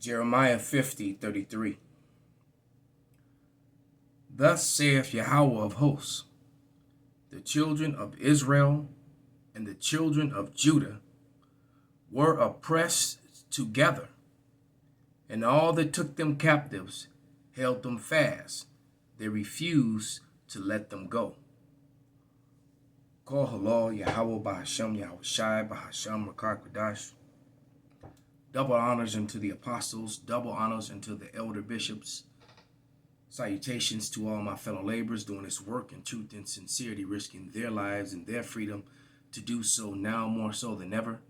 Jeremiah 50:33. Thus saith Yahweh of hosts, the children of Israel and the children of Judah were oppressed together, and all that took them captives held them fast. They refused to let them go. Call halal Yahweh Bahasham Yahweh Shai Bahasham Rakar Kodash. Double honors unto the apostles, double honors unto the elder bishops. Salutations to all my fellow laborers doing this work in truth and sincerity, risking their lives and their freedom to do so now more so than ever.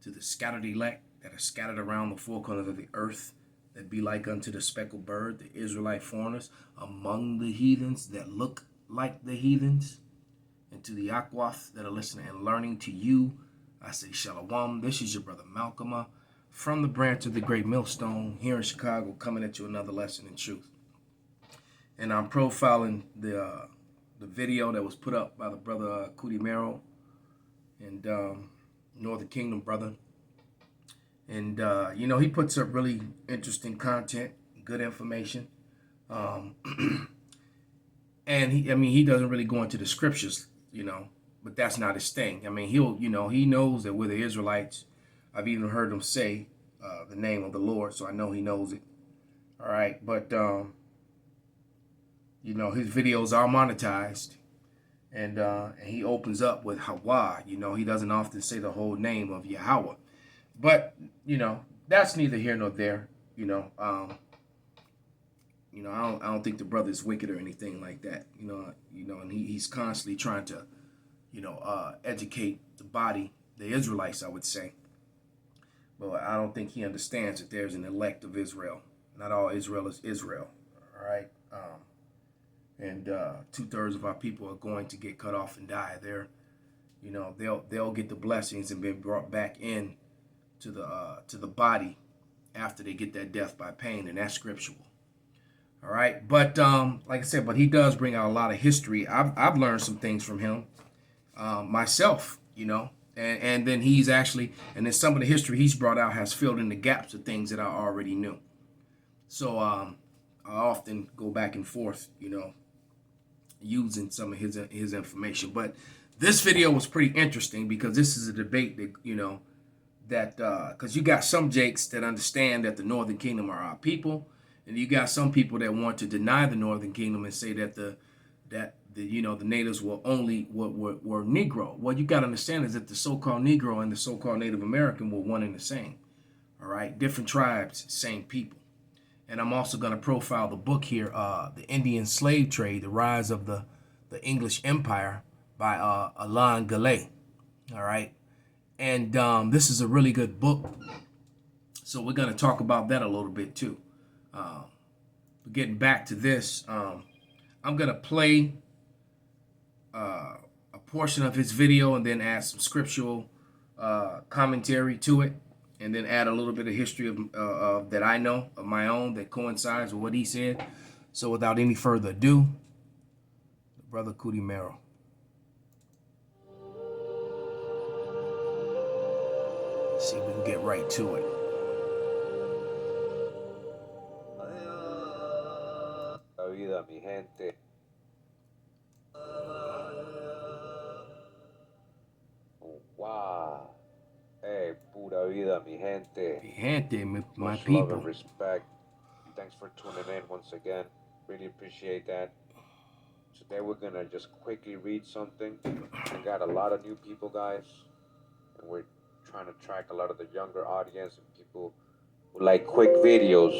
To the scattered elect that are scattered around the four corners of the earth, that be like unto the speckled bird, the Israelite foreigners among the heathens that look like the heathens. And to the Akwath that are listening and learning, to you, I say Shalom. This is your brother Malcolm from the branch of the Great Millstone here in Chicago, coming at you another lesson in truth. And I'm profiling the video that was put up by the brother Cootie Merrill and Northern Kingdom brother. And, you know, he puts up really interesting content, good information. And he doesn't really go into the scriptures, you know, but that's not his thing. I mean, he knows that we're the Israelites. I've even heard him say the name of the Lord, so I know he knows it. All right. But, you know, his videos are monetized. And he opens up with Hawa. You know, he doesn't often say the whole name of Yahweh. But, you know, that's neither here nor there. You know, I don't think the brother is wicked or anything like that. You know, and he's constantly trying to, educate the body, the Israelites, I would say. But I don't think he understands that there's an elect of Israel. Not all Israel is Israel. All right. And 2/3 of our people are going to get cut off and die. They'll get the blessings and be brought back in to the body after they get that death by pain, and that's scriptural. All right, but like I said, but he does bring out a lot of history. I've learned some things from him myself, you know, and then he's actually, and then some of the history he's brought out has filled in the gaps of things that I already knew. So I often go back and forth, you know, using some of his information. But this video was pretty interesting because this is a debate that, you know, that because you got some Jakes that understand that the Northern Kingdom are our people, and you got some people that want to deny the Northern Kingdom and say that the natives were only were Negro. What you got to understand is that the so-called Negro and the so-called Native American were one and the same. All right, different tribes, same people. And I'm also going to profile the book here, The Indian Slave Trade, The Rise of the English Empire by Alain Gallet. All right. And this is a really good book. So we're going to talk about that a little bit too. Getting back to this, I'm going to play a portion of his video and then add some scriptural commentary to it. And then add a little bit of history of that I know of my own that coincides with what he said. So without any further ado, Brother Cootie Merrill. Let's see if we can get right to it. La vida, mi gente. Wow. Hey, pura vida, mi gente. Mi gente, my Much people. love and respect. Thanks for tuning in once again. Really appreciate that. Today we're gonna just quickly read something. We got a lot of new people, guys, and we're trying to track a lot of the younger audience and people who like quick videos.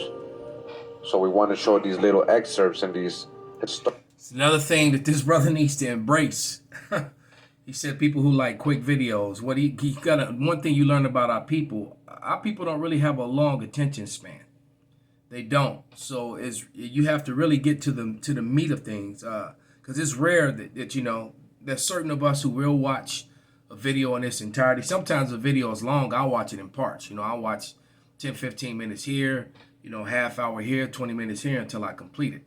So we want to show these little excerpts and these historical. It's another thing that this brother needs to embrace. He said people who like quick videos. What he got one thing you learn about our people don't really have a long attention span. They don't. So you have to really get to the meat of things. Because it's rare that you know, there's certain of us who will watch a video in its entirety. Sometimes a video is long. I'll watch it in parts. You know, I'll watch 10, 15 minutes here, you know, half hour here, 20 minutes here until I complete it.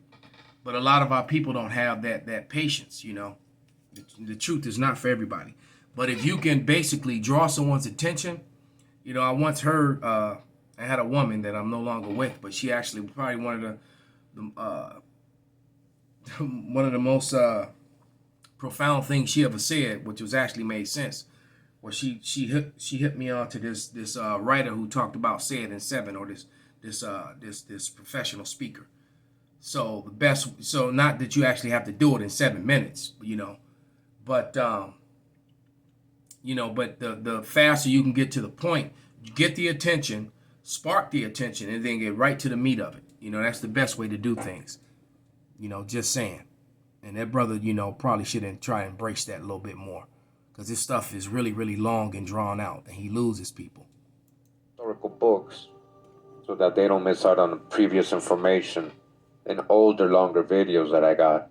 But a lot of our people don't have that patience, you know. The truth is not for everybody. But if you can basically draw someone's attention, you know, I once heard, I I had a woman that I'm no longer with, but she actually probably one of one of the most profound things she ever said, which was actually made sense. Well, she hit me on to this writer who talked about say it in seven, or this professional speaker. So the best, so not that you actually have to do it in 7 minutes, but but the faster you can get to the point, get the attention, spark the attention, and then get right to the meat of it. That's the best way to do things. Just saying. And that brother, probably shouldn't try and embrace that a little bit more, because this stuff is really, really long and drawn out, and he loses people. Historical books, so that they don't miss out on the previous information and older, longer videos that I got.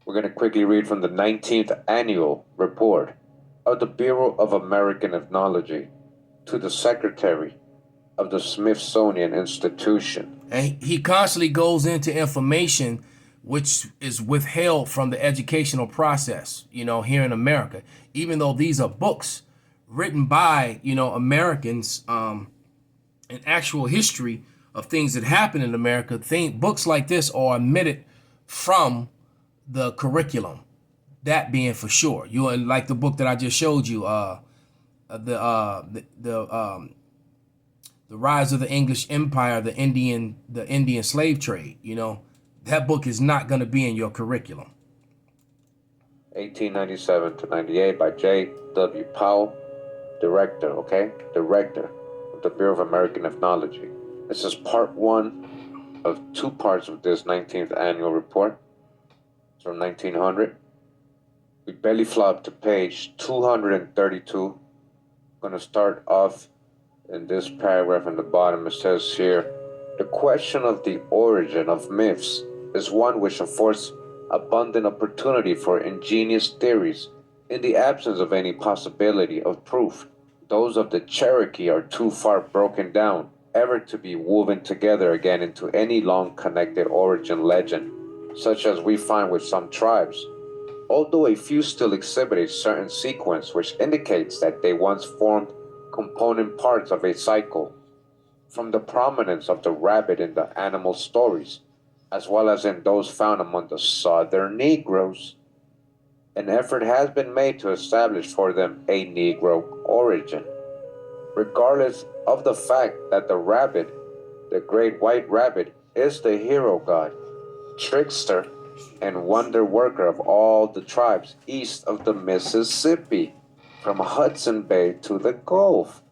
We're going to quickly read from the 19th Annual Report of the Bureau of American Ethnology to the Secretary of the Smithsonian Institution. And he constantly goes into information which is withheld from the educational process, here in America, even though these are books written by, Americans, an actual history of things that happen in America. Books like this are omitted from the curriculum, that being for sure. Like the book that I just showed you, the Rise of the English Empire, the Indian slave trade. That book is not going to be in your curriculum. 1897 to 98 by J.W. Powell, Director of the Bureau of American Ethnology. This is part one of two parts of this 19th Annual Report. It's from 1900. We belly flop to page 232. I'm going to start off in this paragraph in the bottom. It says here, the question of the origin of myths is one which affords abundant opportunity for ingenious theories in the absence of any possibility of proof. Those of the Cherokee are too far broken down ever to be woven together again into any long connected origin legend, such as we find with some tribes, although a few still exhibit a certain sequence which indicates that they once formed component parts of a cycle. From the prominence of the rabbit in the animal stories, as well as in those found among the southern Negroes, an effort has been made to establish for them a Negro origin. Regardless of the fact that the rabbit, the great white rabbit, is the hero god, trickster, and wonder worker of all the tribes east of the Mississippi, from Hudson Bay to the Gulf.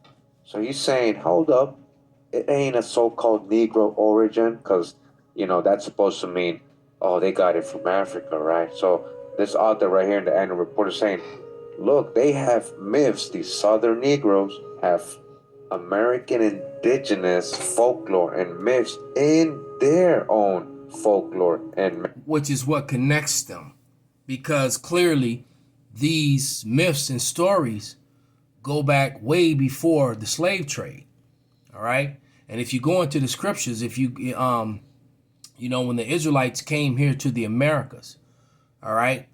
So he's saying, hold up, it ain't a so-called Negro origin, because, that's supposed to mean, oh, they got it from Africa, right? So this author right here in the annual report is saying, look, they have myths. These Southern Negroes have American indigenous folklore and myths in their own folklore and myths. Which is what connects them, because clearly these myths and stories go back way before the slave trade. All right. And if you go into the scriptures, if you, when the Israelites came here to the Americas, all right.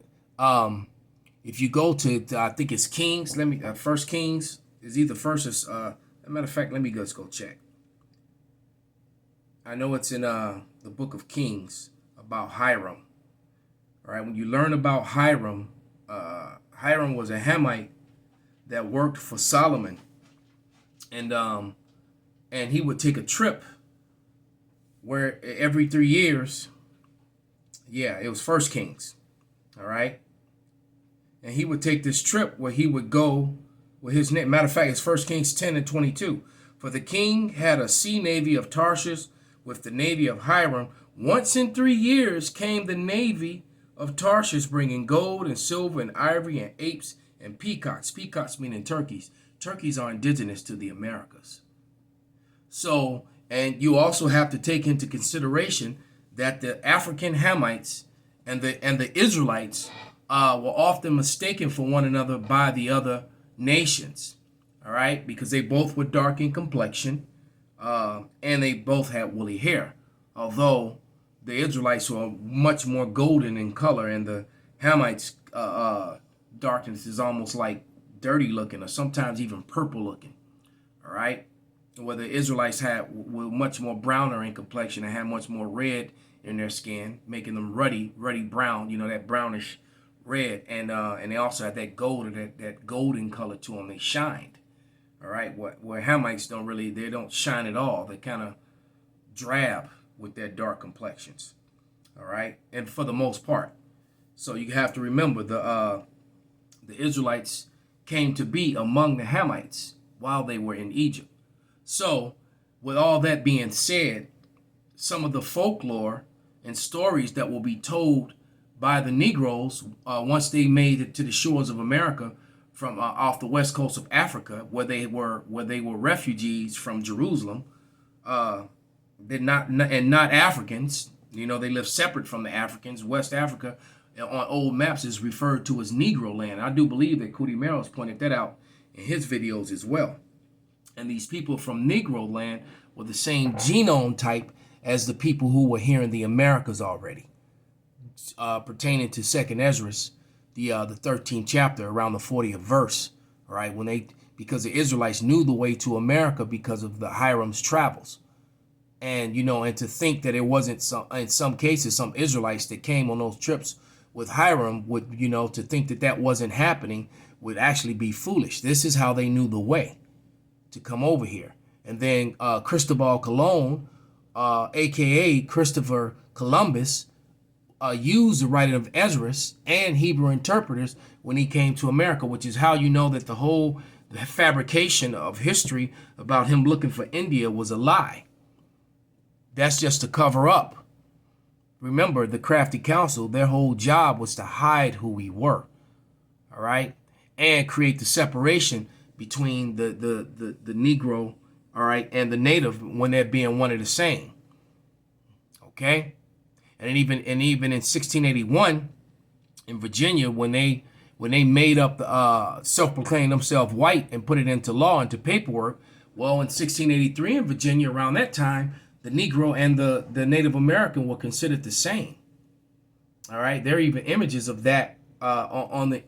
If you go to I think it's Kings, First Kings is either first or, matter of fact, let me just go check. I know it's in the book of Kings about Hiram. All right. When you learn about Hiram, Hiram was a Hamite that worked for Solomon, and he would take a trip where every 3 years, it was First Kings, all right? And he would take this trip where he would go with his name. Matter of fact, it's First Kings 10 and 22. For the king had a sea navy of Tarshish with the navy of Hiram. Once in 3 years came the navy of Tarshish, bringing gold and silver and ivory and apes and peacocks. Peacocks meaning turkeys. Turkeys are indigenous to the Americas. So, and you also have to take into consideration that the African Hamites and the Israelites were often mistaken for one another by the other nations. All right, because they both were dark in complexion, and they both had woolly hair. Although the Israelites were much more golden in color, and the Hamites' darkness is almost like dirty looking, or sometimes even purple looking. All right. where the Israelites were much more browner in complexion and had much more red in their skin, making them ruddy brown. You know, that brownish red, and they also had that gold, or that golden color to them. They shined. All right, where Hamites they don't shine at all. They kind of drab with their dark complexions. All right, and for the most part. So you have to remember the Israelites came to be among the Hamites while they were in Egypt. So, with all that being said, some of the folklore and stories that will be told by the Negroes once they made it to the shores of America from off the west coast of Africa, where they were refugees from Jerusalem, they're not Africans. You know, they live separate from the Africans. West Africa on old maps is referred to as Negro land. I do believe that Cootie Merrill's pointed that out in his videos as well. And these people from Negro land were the same genome type as the people who were here in the Americas already, pertaining to Second Ezra, the 13th chapter, around the 40th verse. All right, because the Israelites knew the way to America because of the Hiram's travels. And, you know, and to think that it wasn't in some cases, some Israelites that came on those trips with Hiram would, you know, to think that wasn't happening would actually be foolish. This is how they knew the way to come over here. And then Cristobal Colon, a.k.a. Christopher Columbus, used the writing of Ezra and Hebrew interpreters when he came to America, which is how you know that the fabrication of history about him looking for India was a lie. That's just to cover up. Remember, the crafty council, their whole job was to hide who we were, all right, and create the separation between the Negro, all right, and the Native when they're being one and the same, okay. And even in 1681 in Virginia, when they made up self-proclaimed themselves white and put it into law, into paperwork, well, in 1683 in Virginia, around that time, the Negro and the Native American were considered the same. All right, there are even images of that on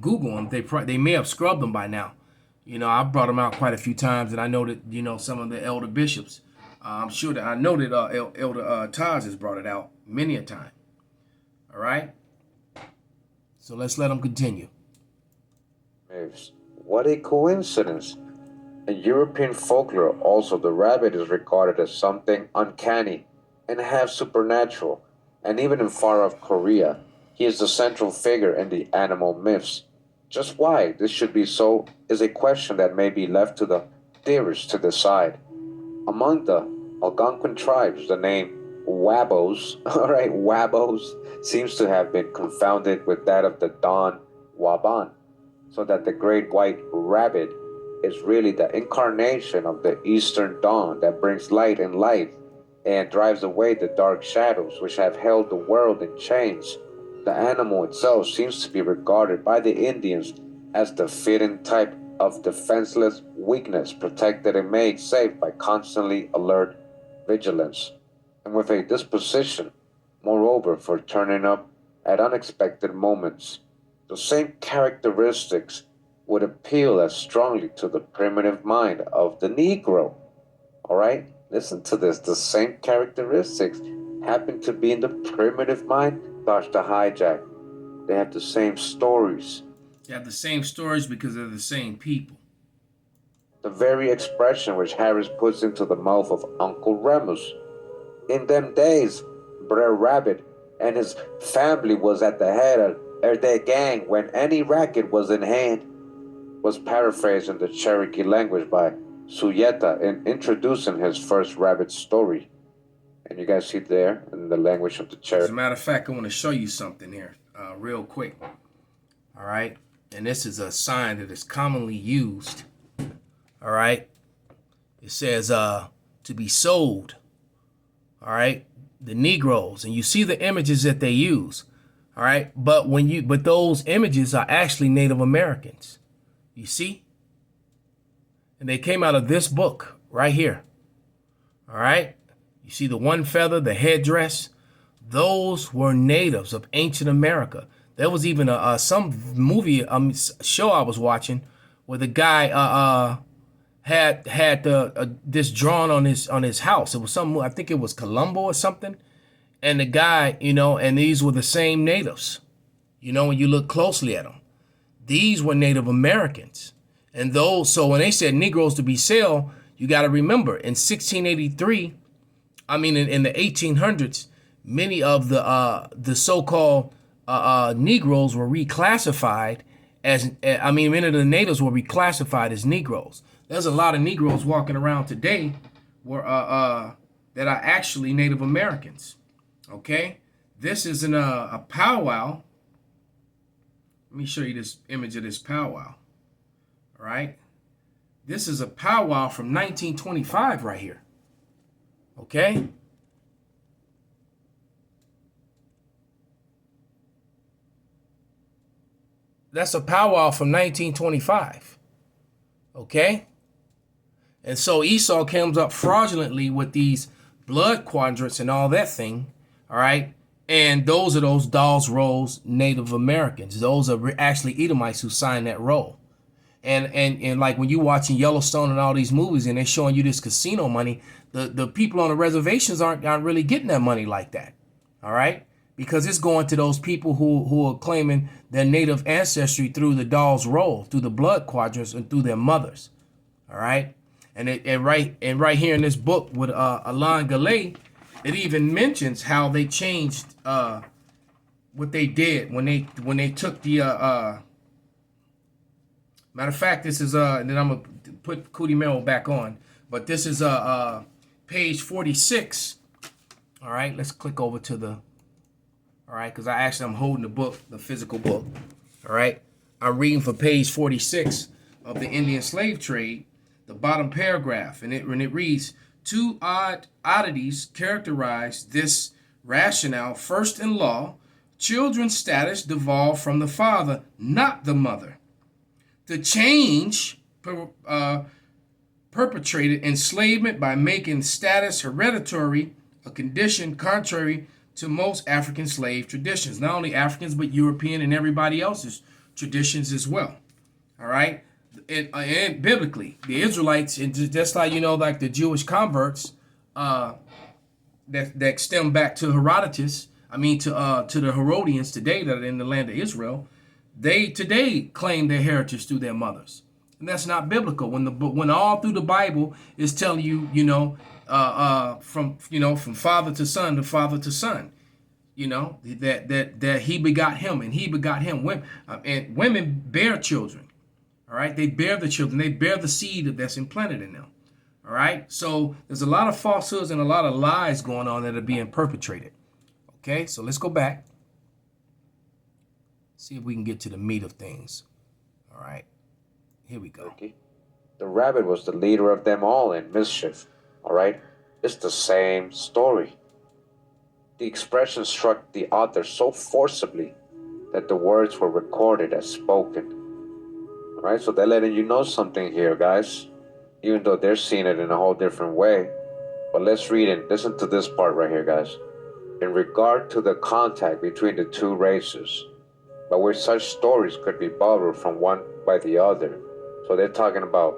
Google, and they may have scrubbed them by now. You know, I've brought them out quite a few times, and I know that, you know, some of the elder bishops. I know that Elder Taz has brought it out many a time. All right, so let's let them continue. What a coincidence! In European folklore, also, the rabbit is regarded as something uncanny and half supernatural, and even in far-off Korea, he is the central figure in the animal myths. Just why this should be so is a question that may be left to the theorists to decide. Among the Algonquin tribes, the name Wabos, Wabos, seems to have been confounded with that of the Don Waban, so that the great white rabbit is really the incarnation of the eastern dawn that brings light and life and drives away the dark shadows which have held the world in chains. The animal itself seems to be regarded by the Indians as the fitting type of defenseless weakness, protected and made safe by constantly alert vigilance, and with a disposition, moreover, for turning up at unexpected moments. The same characteristics would appeal as strongly to the primitive mind of the Negro. All right? Listen to this. The same characteristics happen to be in the primitive mind. Gosh, the hijack. They have the same stories. They have the same stories because they're the same people. The very expression which Harris puts into the mouth of Uncle Remus. In them days, Brer Rabbit and his family was at the head of their gang when any racket was in hand, was paraphrased in the Cherokee language by Suyeta in introducing his first rabbit story. And you guys see there in the language of the Cherokee. As a matter of fact, I want to show you something here real quick. All right. And this is a sign that is commonly used. All right. It says to be sold. All right. The Negroes. And you see the images that they use. All right. But those images are actually Native Americans. You see? And they came out of this book right here. All right. You see the one feather, the headdress. Those were natives of ancient America. There was even some movie show I was watching where the guy had the this drawn on his house. It was some, I think it was Colombo or something. And the guy, and these were the same natives. When you look closely at them, these were Native Americans. And those, so when they said Negroes to be sold, you got to remember in 1683, I mean in the 1800s, many of the so-called Negroes were reclassified as, many of the natives were reclassified as Negroes. There's a lot of Negroes walking around today were that are actually Native Americans. Okay, this is a powwow. Let me show you this image of this powwow. All right, this is a powwow from 1925 right here. Okay. That's a powwow from 1925. Okay. And so Esau comes up fraudulently with these blood quadrants and all that thing. All right. And those are those Dawes Rolls Native Americans. Those are actually Edomites who signed that roll. And like when you watching Yellowstone and all these movies and they're showing you this casino money, the people on the reservations aren't really getting that money like that. All right. Because it's going to those people who are claiming their native ancestry through the Dawes Roll, through the blood quadrants, and through their mothers. All right. And right here in this book with Alain Gallet, it even mentions how they changed what they did when they took the matter of fact, this is and then I'm gonna put Cootie Merrill back on, but this is page 46. All right, let's click over to the. All right, because I'm holding the book, the physical book. All right, I'm reading for page 46 of the Indian slave trade, the bottom paragraph, and it reads, two oddities characterize this rationale. First, in law, children's status devolved from the father, not the mother. The change perpetrated enslavement by making status hereditary, a condition contrary to most African slave traditions. Not only Africans, but European and everybody else's traditions as well. All right? And biblically, the Israelites, and just like, like the Jewish converts that stem back to Herodotus, to the Herodians today that are in the land of Israel, they today claim their heritage through their mothers. And that's not biblical. When all through the Bible is telling you, from father to son to father to son, that he begot him and he begot him. Women, and women bear children. All right, they bear the children. They bear the seed that's implanted in them. All right, so there's a lot of falsehoods and a lot of lies going on that are being perpetrated. Okay, so let's go back. See if we can get to the meat of things. All right, here we go. Okay. The rabbit was the leader of them all in mischief. All right, it's the same story. The expression struck the author so forcibly that the words were recorded as spoken. All right, so they're letting you know something here, guys, even though they're seeing it in a whole different way. But let's read it. Listen to this part right here, guys. In regard to the contact between the two races, but where such stories could be borrowed from one by the other. So they're talking about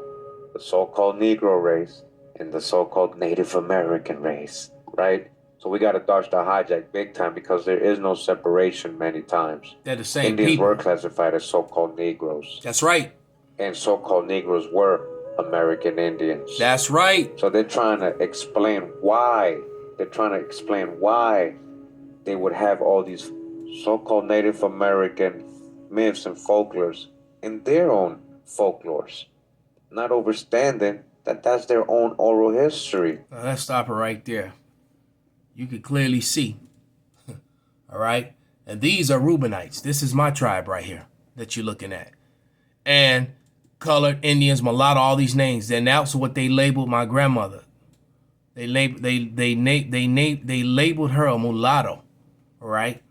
the so-called Negro race and the so-called Native American race, right? So we got to dodge the hijack big time because there is no separation many times. They're the same Indians people. were classified as so-called Negroes. That's right. And so-called Negroes were American Indians. That's right. So they're trying to explain why. They're trying to explain why they would have all these so-called Native American myths and folklores in their own folklores, not understanding that that's their own oral history. Let's stop it right there. You can clearly see. All right, and these are Reubenites. This is my tribe right here that you're looking at, and colored Indians, mulatto, all these names. Then that's what they labeled my grandmother. They labeled her a mulatto. All right.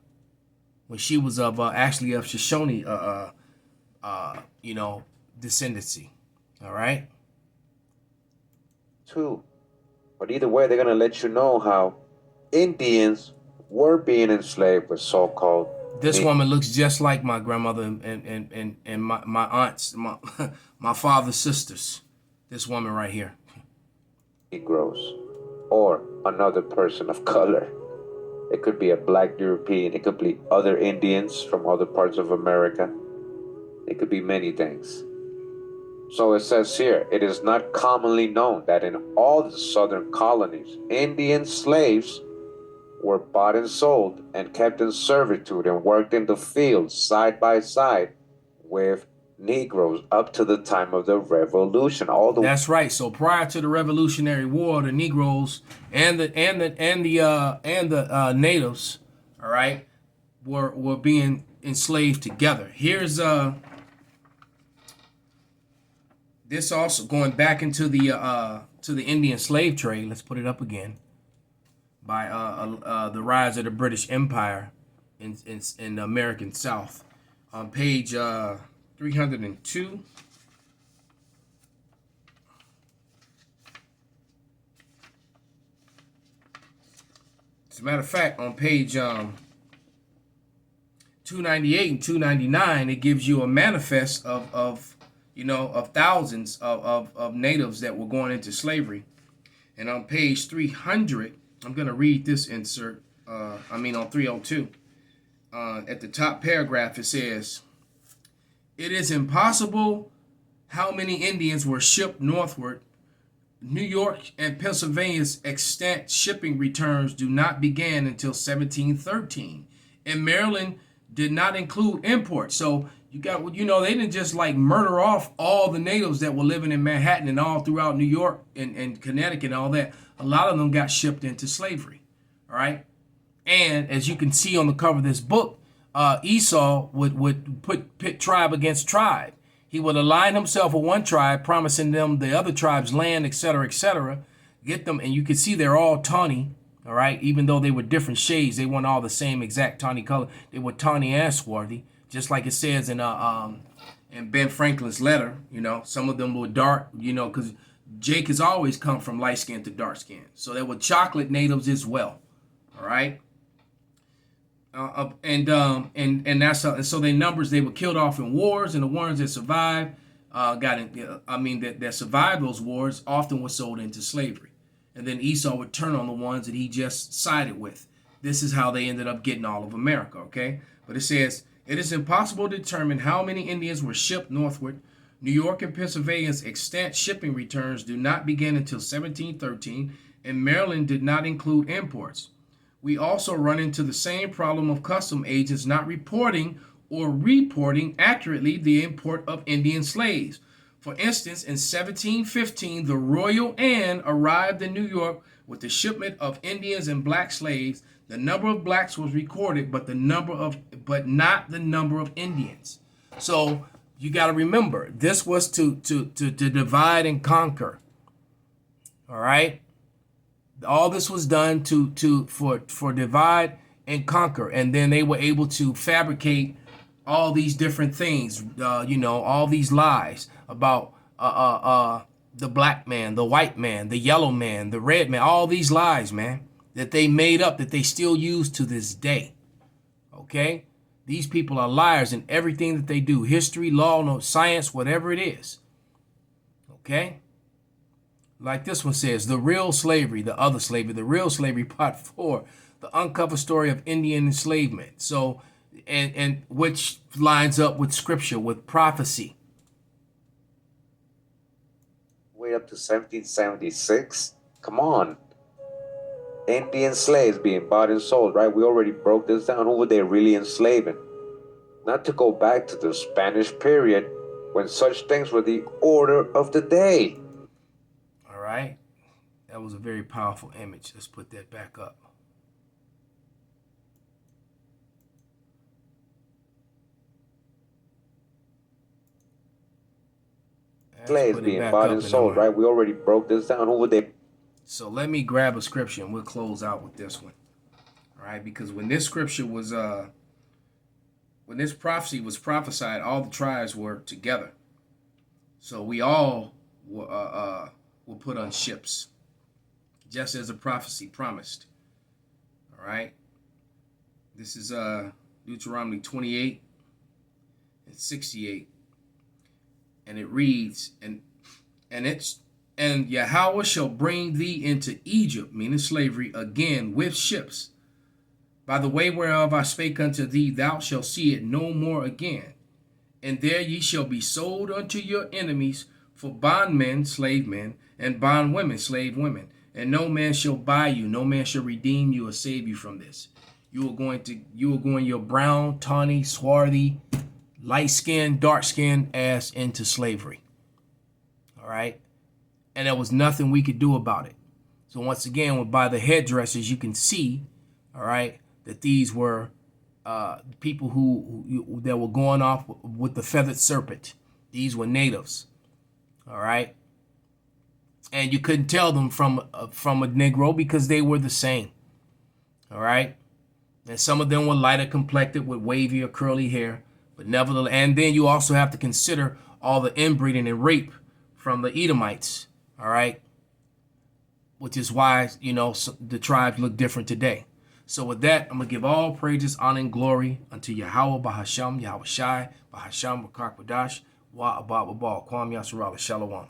When she was of actually of Shoshone, descendancy. All right. Too, but either way, they're gonna let you know how Indians were being enslaved with so-called. This woman looks just like my grandmother and my aunts, my father's sisters. This woman right here. Negroes, or another person of color. It could be a black European, it could be other Indians from other parts of America. It could be many things. So it says here, it is not commonly known that in all the southern colonies, Indian slaves were bought and sold and kept in servitude and worked in the fields side by side with Negroes up to the time of the Revolution. That's right. So prior to the Revolutionary War, the Negroes and the natives, all right, were being enslaved together. Here's this also going back into the Indian slave trade. Let's put it up again. By the rise of the British Empire in the American South, on page 302. As a matter of fact, on page 298 and 299, it gives you a manifest of thousands of natives that were going into slavery. And on page 300, I'm going to read this insert. On 302. At the top paragraph, it says, "It is impossible how many Indians were shipped northward. New York and Pennsylvania's extant shipping returns do not begin until 1713. And Maryland did not include imports." So they didn't just like murder off all the natives that were living in Manhattan and all throughout New York and Connecticut and all that. A lot of them got shipped into slavery. All right. And as you can see on the cover of this book, Esau would pit tribe against tribe. He would align himself with one tribe, promising them the other tribe's land, etc., get them, and you can see they're all tawny, all right? Even though they were different shades, they weren't all the same exact tawny color. They were tawny and swarthy, just like it says in Ben Franklin's letter. Some of them were dark, because Jake has always come from light skin to dark skin. So there were chocolate natives as well, all right? So their numbers, they were killed off in wars, and the ones that survived that survived those wars often were sold into slavery. And then Esau would turn on the ones that he just sided with. This is how they ended up getting all of America, okay? But it says, "It is impossible to determine how many Indians were shipped northward. New York and Pennsylvania's extant shipping returns do not begin until 1713, and Maryland did not include imports. We also run into the same problem of custom agents not reporting or reporting accurately the import of Indian slaves. For instance, in 1715, the Royal Anne arrived in New York with the shipment of Indians and black slaves. The number of blacks was recorded, but not the number of Indians." So you got to remember, this was to divide and conquer. All right. All this was done for divide and conquer, and then they were able to fabricate all these different things, all these lies about the black man, the white man, the yellow man, the red man, all these lies, man, that they made up, that they still use to this day. Okay? These people are liars in everything that they do. History, law, no science, whatever it is. Okay? Like this one says, "The Real Slavery, the Other Slavery, the Real Slavery, Part 4, the uncovered story of Indian enslavement." So, and which lines up with Scripture, with prophecy. Way up to 1776? Come on. Indian slaves being bought and sold, right? We already broke this down. Who were they really enslaving? Not to go back to the Spanish period when such things were the order of the day. All right. That was a very powerful image. Let's put that back up. Slaves being bought and sold, right? We already broke this down. Who were they? So let me grab a scripture and we'll close out with this one. All right, because when this scripture was when this prophecy was prophesied, all the tribes were together. So we all were put on ships, just as the prophecy promised. All right. This is Deuteronomy 28 and 68. And it reads, and And Yahweh shall bring thee into Egypt, meaning slavery, again with ships. By the way whereof I spake unto thee, thou shalt see it no more again. And there ye shall be sold unto your enemies for bondmen, slave men, and bondwomen, slave women. And no man shall buy you, no man shall redeem you or save you from this. You are going your brown, tawny, swarthy, light-skinned, dark-skinned ass into slavery. All right? And there was nothing we could do about it. So once again, by the headdresses, you can see, all right, that these were people that were going off with the feathered serpent. These were natives, all right? And you couldn't tell them from a Negro because they were the same, all right? And some of them were lighter complected with wavy or curly hair, but nevertheless, and then you also have to consider all the inbreeding and rape from the Edomites, all right? Which is why, the tribes look different today. So with that, I'm going to give all praises, honor, and glory unto Yahweh, Bahasham, Yahweh Shai, Bahasham, Bakakwadash, Wa Abba, Kwam Yasserala, Shalom.